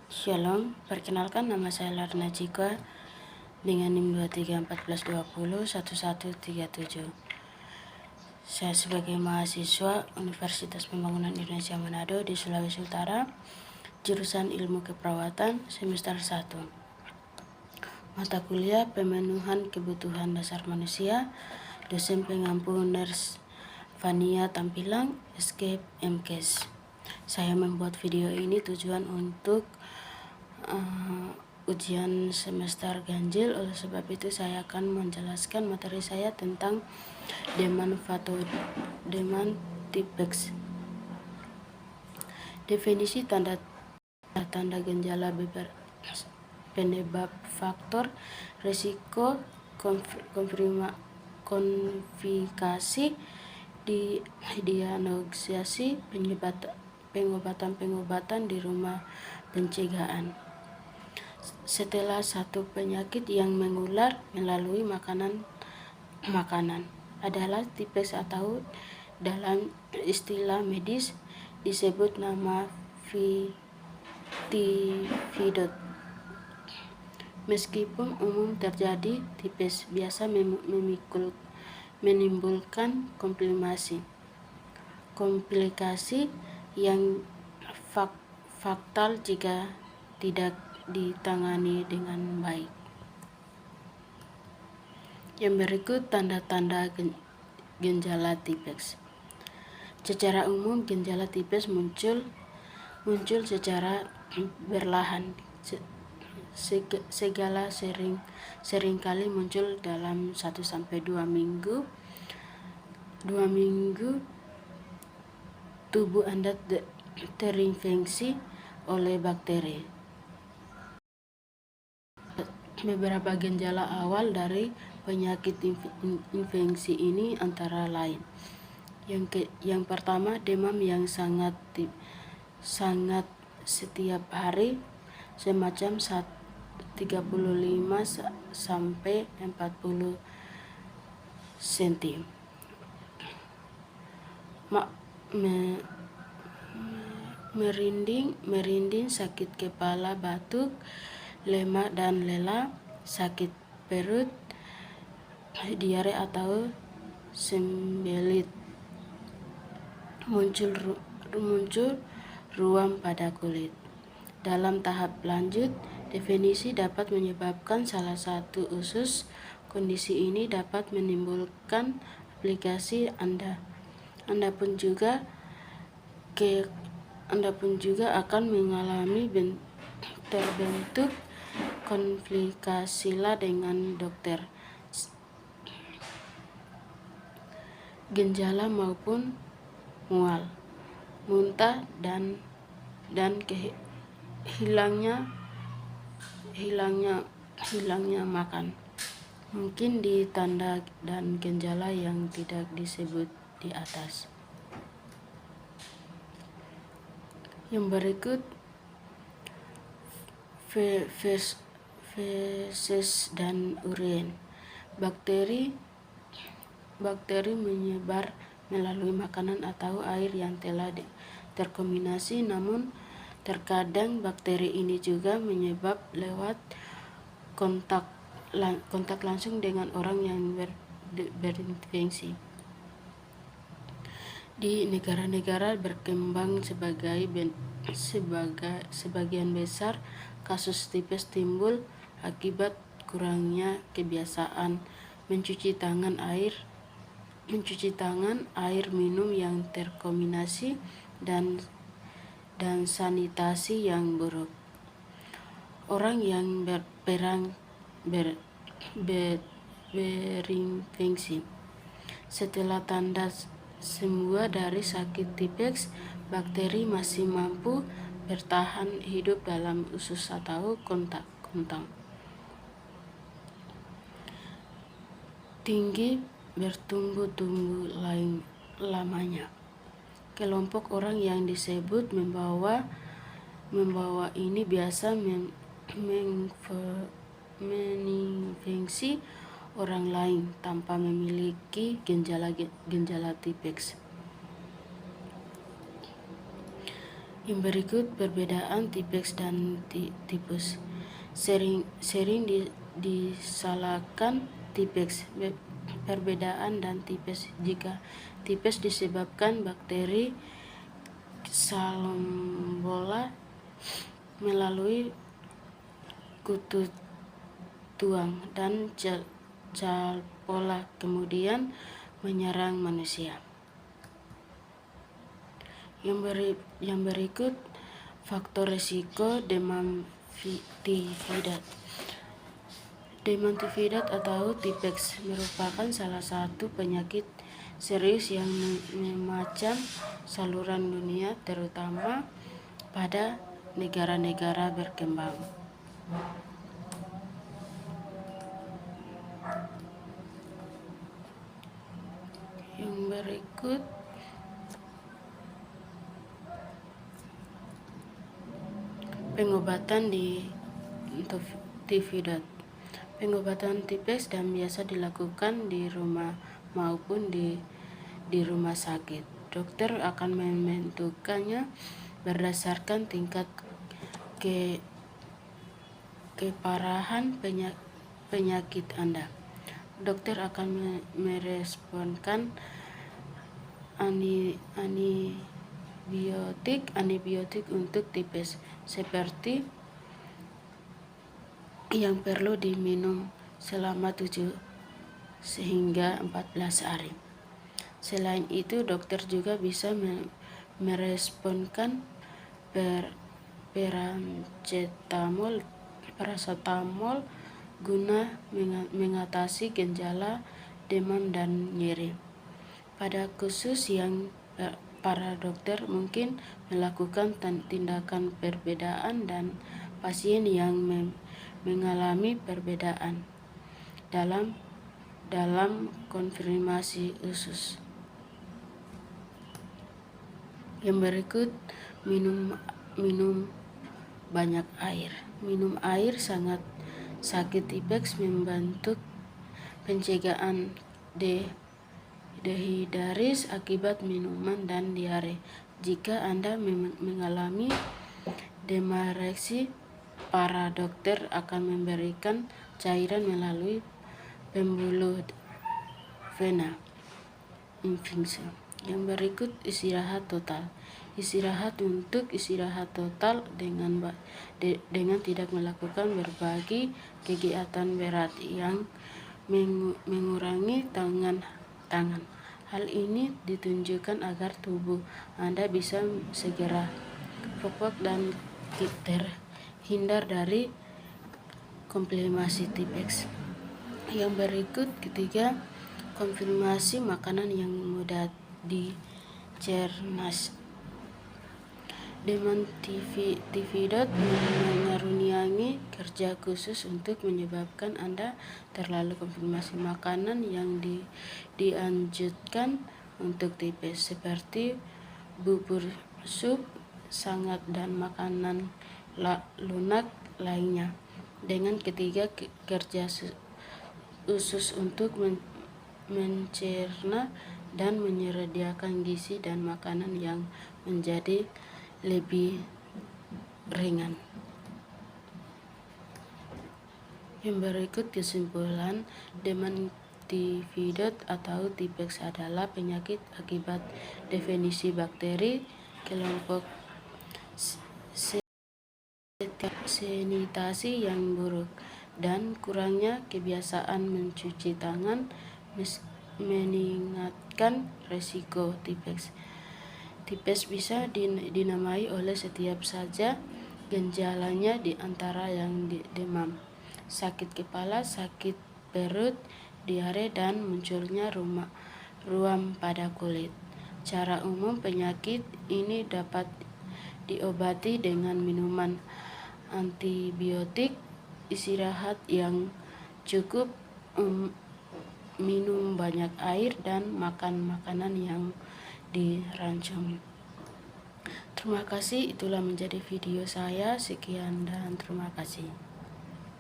Shalom, perkenalkan nama saya Larna Cikwa dengan NIM 2314201137. Saya sebagai mahasiswa Universitas Pembangunan Indonesia Manado di Sulawesi Utara, jurusan Ilmu Keperawatan semester 1. Mata kuliah Pemenuhan Kebutuhan Dasar Manusia, dosen pengampu Nurse Vania Tampilang, Escape MKes. Saya membuat video ini tujuan untuk ujian semester ganjil. Oleh sebab itu saya akan menjelaskan materi saya tentang demand typex. Definisi tanda gejala penyebab faktor risiko konfiskasi diagnosasi pengobatan di rumah pencegahan. Setelah satu penyakit yang menular melalui makanan adalah tipes atau dalam istilah medis disebut nama tifidot. Meskipun umum terjadi, tipes biasa menimbulkan komplikasi yang fatal jika tidak ditangani dengan baik. Yang berikut tanda-tanda gejala tipes. Secara umum gejala tipes muncul secara berlahan. Segala seringkali muncul dalam 1-2 minggu. 2 minggu tubuh Anda terinfeksi oleh bakteri. Beberapa gejala awal dari penyakit infeksi ini antara lain. Yang pertama, demam yang sangat setiap hari semacam 35 sampai 40 cm. Merinding, sakit kepala, batuk, lemak dan lelah, sakit perut, diare atau sembelit, muncul ruam pada kulit. Dalam tahap lanjut, definisi dapat menyebabkan salah satu usus. Kondisi ini dapat menimbulkan aplikasi Anda pun juga akan mengalami terbentuk konflikasilah dengan dokter. Gejala maupun mual, muntah dan hilangnya makan. Mungkin di tanda dan gejala yang tidak disebut di atas. Yang berikut feses dan urin. Bakteri menyebar melalui makanan atau air yang telah terkontaminasi, namun terkadang bakteri ini juga menyebar lewat kontak langsung dengan orang yang berinfeksi. Di negara-negara berkembang sebagian besar kasus tipes timbul akibat kurangnya kebiasaan mencuci tangan, air minum yang terkontaminasi dan sanitasi yang buruk. Orang yang berinfeksi setelah tanda sembuh dari sakit tipes, bakteri masih mampu bertahan hidup dalam usus atau kontak. Tinggi bertumbuh lamanya. Kelompok orang yang disebut membawa ini biasa menginfeksi orang lain tanpa memiliki gejala tipes. Yang berikut perbedaan tipes dan tipes. Sering disalahkan tipes, perbedaan dan tipes. Jika tipes disebabkan bakteri Salmonella melalui kutu tuang dan pola kemudian menyerang manusia. Yang berikut faktor risiko demam tividat. Demam tividat atau tipes merupakan salah satu penyakit serius yang memacam saluran dunia, terutama pada negara-negara berkembang. Yang berikut pengobatan di tividat. Pengobatan tipes dan biasa dilakukan di rumah maupun di rumah sakit. Dokter akan menentukannya berdasarkan tingkat keparahan penyakit Anda. Dokter akan meresponkan antibiotik untuk tipes seperti yang perlu diminum selama 7 hingga 14 hari. Selain itu, dokter juga bisa meresponkan paracetamol guna mengatasi gejala demam dan nyeri. Pada kasus yang para dokter mungkin melakukan tindakan perbedaan dan pasien yang mengalami perbedaan dalam konfirmasi usus. Yang berikut minum banyak air. Minum air sangat sakit tipes, membantu pencegahan dehidrasi akibat minuman dan diare. Jika Anda mengalami demarasi, para dokter akan memberikan cairan melalui pembuluh vena infeksi. Yang berikut istirahat total. Untuk istirahat total dengan tidak melakukan berbagai kegiatan berat yang mengurangi tangan. Hal ini ditunjukkan agar tubuh Anda bisa segera fokus dan terhindar dari komplikasi tipes. Yang berikut ketiga, konfirmasi makanan yang mudah dicerna. Demam tividat mengaruniai kerja khusus untuk menyebabkan Anda terlalu konfirmasi makanan yang dianjurkan untuk tipes, seperti bubur, sup, sangat, dan makanan lunak lainnya. Dengan ketiga, kerja khusus untuk mencerna dan menyediakan gizi dan makanan yang menjadi lebih ringan. Yang berikut kesimpulan, demam tividat atau tipes adalah penyakit akibat definisi bakteri kelompok sanitasi yang buruk dan kurangnya kebiasaan mencuci tangan meningkatkan risiko tipes. Tipes bisa dinamai oleh setiap saja gejalanya, di antara yang demam, sakit kepala, sakit perut, diare, dan munculnya ruam pada kulit. Cara umum penyakit ini dapat diobati dengan minuman antibiotik, istirahat yang cukup, minum banyak air, dan makan makanan yang dirancang. Terima kasih, itulah menjadi video saya. Sekian dan terima kasih.